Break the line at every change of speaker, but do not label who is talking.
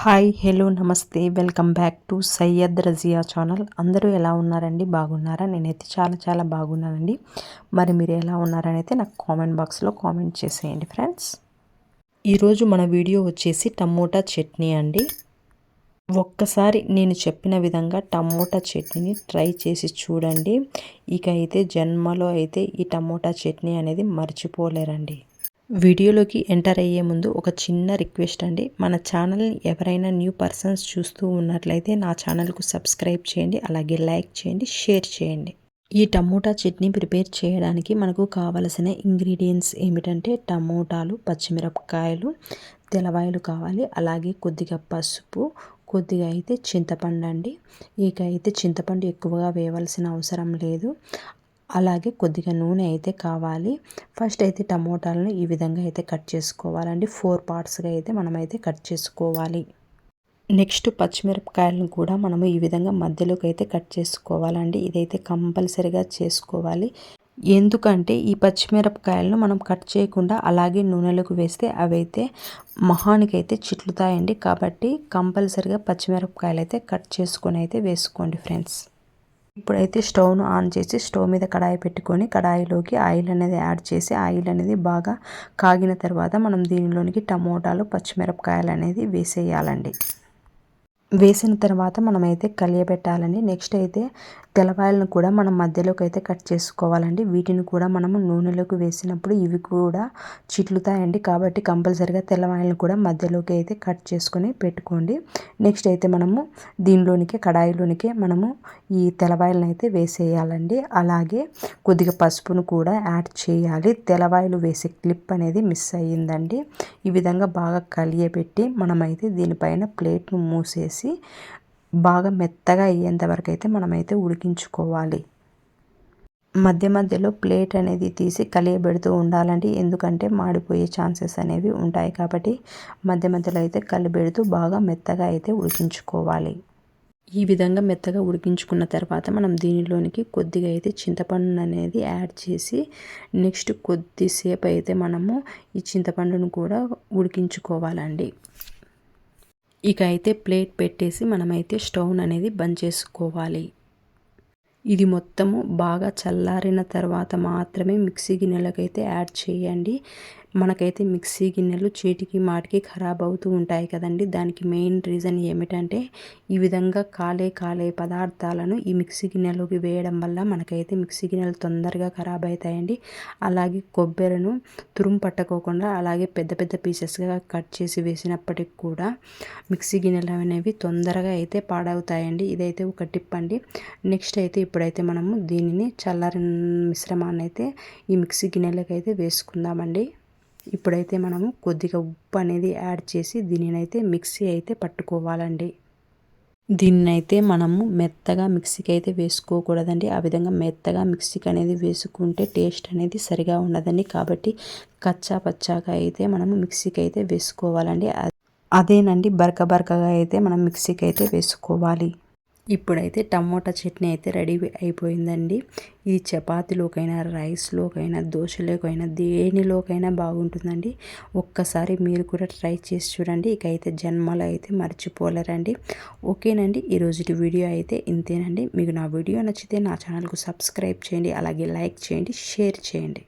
Hi hello నమస్తే welcome back to Syed Razia channel. అందరూ ఎలా ఉన్నారండి? బాగున్నారా? నేనైతే చాలా చాలా బాగున్నానండి. మరి మీరు ఎలా ఉన్నారని అయితే నాకు కామెంట్ బాక్స్లో కామెంట్ చేసేయండి ఫ్రెండ్స్. ఈరోజు మన వీడియో వచ్చేసి టమోటా చట్నీ అండి. ఒక్కసారి నేను చెప్పిన విధంగా టమోటా చట్నీని ట్రై చేసి చూడండి. ఇక అయితే జన్మలో అయితే ఈ టమోటా చట్నీ అనేది మర్చిపోలేరండి. వీడియోలోకి ఎంటర్ అయ్యే ముందు ఒక చిన్న రిక్వెస్ట్ అండి. మన ఛానల్ని ఎవరైనా న్యూ పర్సన్స్ చూస్తూ ఉన్నట్లయితే నా ఛానల్కు సబ్స్క్రైబ్ చేయండి, అలాగే లైక్ చేయండి, షేర్ చేయండి. ఈ టమోటా చట్నీ ప్రిపేర్ చేయడానికి మనకు కావలసిన ఇంగ్రీడియంట్స్ ఏమిటంటే టమోటాలు, పచ్చిమిరపకాయలు, తెల్లవాయలు కావాలి, అలాగే కొద్దిగా పసుపు, కొద్దిగా అయితే చింతపండు అండి. ఇక అయితే చింతపండు ఎక్కువగా వేయవలసిన అవసరం లేదు. అలాగే కొద్దిగా నూనె అయితే కావాలి. ఫస్ట్ అయితే టమోటాలను ఈ విధంగా అయితే కట్ చేసుకోవాలండి. 4 పార్ట్స్గా అయితే మనమైతే కట్ చేసుకోవాలి. నెక్స్ట్ పచ్చిమిరపకాయలను కూడా మనము ఈ విధంగా మధ్యలోకి అయితే కట్ చేసుకోవాలండి. ఇదైతే కంపల్సరీగా చేసుకోవాలి. ఎందుకంటే ఈ పచ్చిమిరపకాయలను మనం కట్ చేయకుండా అలాగే నూనెలోకి వేస్తే అవైతే మొహానికైతే చిట్లుతాయండి. కాబట్టి కంపల్సరీగా పచ్చిమిరపకాయలు అయితే కట్ చేసుకొని అయితే వేసుకోండి ఫ్రెండ్స్. ఇప్పుడైతే స్టవ్ను ఆన్ చేసి స్టవ్ మీద కడాయి పెట్టుకొని కడాయిలోకి ఆయిల్ అనేది యాడ్ చేసి ఆయిల్ అనేది బాగా కాగిన తర్వాత మనం దీనిలోనికి టమోటాలు, పచ్చిమిరపకాయలు అనేది వేసేయాలండి. వేసిన తర్వాత మనమైతే కలియబెట్టాలండి. నెక్స్ట్ అయితే తెల్లవాయలను కూడా మనం మధ్యలోకి అయితే కట్ చేసుకోవాలండి. వీటిని కూడా మనము నూనెలోకి వేసినప్పుడు ఇవి కూడా చిట్లుతాయండి. కాబట్టి కంపల్సరిగా తెల్లవాయలను కూడా మధ్యలోకి అయితే కట్ చేసుకొని పెట్టుకోండి. నెక్స్ట్ అయితే మనము దీనిలోనికి కడాయిలోనికి మనము ఈ తెల్లవాయలను అయితే వేసేయాలండి. అలాగే కొద్దిగా పసుపును కూడా యాడ్ చేయాలి. తెల్లవాయలు వేసే క్లిప్ అనేది మిస్ అయ్యిందండి. ఈ విధంగా బాగా కలియబెట్టి మనమైతే దీనిపైన ప్లేట్ను మూసేసి బాగా మెత్తగా అయ్యేంత వరకు అయితే మనమైతే ఉడికించుకోవాలి. మధ్య మధ్యలో ప్లేట్ అనేది తీసి కలియబెడుతూ ఉండాలండి. ఎందుకంటే మాడిపోయే ఛాన్సెస్ అనేవి ఉంటాయి. కాబట్టి మధ్య మధ్యలో అయితే కలిపెడుతూ బాగా మెత్తగా అయితే ఉడికించుకోవాలి. ఈ విధంగా మెత్తగా ఉడికించుకున్న తర్వాత మనం దీనిలోనికి కొద్దిగా అయితే చింతపండు అనేది యాడ్ చేసి నెక్స్ట్ కొద్దిసేపు అయితే మనము ఈ చింతపండును కూడా ఉడికించుకోవాలండి. ఇక అయితే ప్లేట్ పెట్టేసి మనమైతే స్టవ్ అనేది బంద్ చేసుకోవాలి. ఇది మొత్తము బాగా చల్లారిన తర్వాత మాత్రమే మిక్సీ గిన్నెలకైతే యాడ్ చేయండి. మనకైతే మిక్సీ గిన్నెలు చీటికి మాటికి ఖరాబ్ అవుతూ ఉంటాయి కదండి. దానికి మెయిన్ రీజన్ ఏమిటంటే ఈ విధంగా కాలే పదార్థాలను ఈ మిక్సీ గిన్నెలోకి వేయడం వల్ల మనకైతే మిక్సీ గిన్నెలు తొందరగా ఖరాబ్ అవుతాయండి. అలాగే కొబ్బరిను తురుము పట్టుకోకుండా అలాగే పెద్ద పెద్ద పీసెస్గా కట్ చేసి వేసినప్పటికి కూడా మిక్సీ గిన్నెలు అనేవి తొందరగా అయితే పాడవుతాయండి. ఇదైతే ఒక టిప్ అండి. నెక్స్ట్ అయితే ఇప్పుడైతే మనము దీనిని చల్లారిన మిశ్రమాన్ని అయితే ఈ మిక్సీ గిన్నెలకు అయితే వేసుకుందామండి. ఇప్పుడైతే మనము కొద్దిగా ఉప్పు అనేది యాడ్ చేసి దీనినైతే మిక్సీ అయితే పట్టుకోవాలండి. దీన్నైతే మనము మెత్తగా మిక్సీకి అయితే వేసుకోకూడదండి. ఆ విధంగా మెత్తగా మిక్సీకి అనేది వేసుకుంటే టేస్ట్ అనేది సరిగా ఉండదండి. కాబట్టి కచ్చా పచ్చాగా అయితే మనము మిక్సీకి అయితే వేసుకోవాలండి. అదేనండి బరకగా అయితే మనం మిక్సీకి అయితే వేసుకోవాలి. ఇప్పుడైతే టమోటా చట్నీ అయితే రెడీ అయిపోయిందండి. ఇది చపాతీలోకైనా, రైస్లోకైనా, దోశలోకైనా, దేనిలోకైనా బాగుంటుందండి. ఒక్కసారి మీరు కూడా ట్రై చేసి చూడండి. ఇక అయితే జన్మలో అయితే మర్చిపోలేరండి. ఓకేనండి, ఈరోజుటి వీడియో అయితే ఇంతేనండి. మీకు నా వీడియో నచ్చితే నా ఛానల్కు సబ్స్క్రైబ్ చేయండి, అలాగే లైక్ చేయండి, షేర్ చేయండి.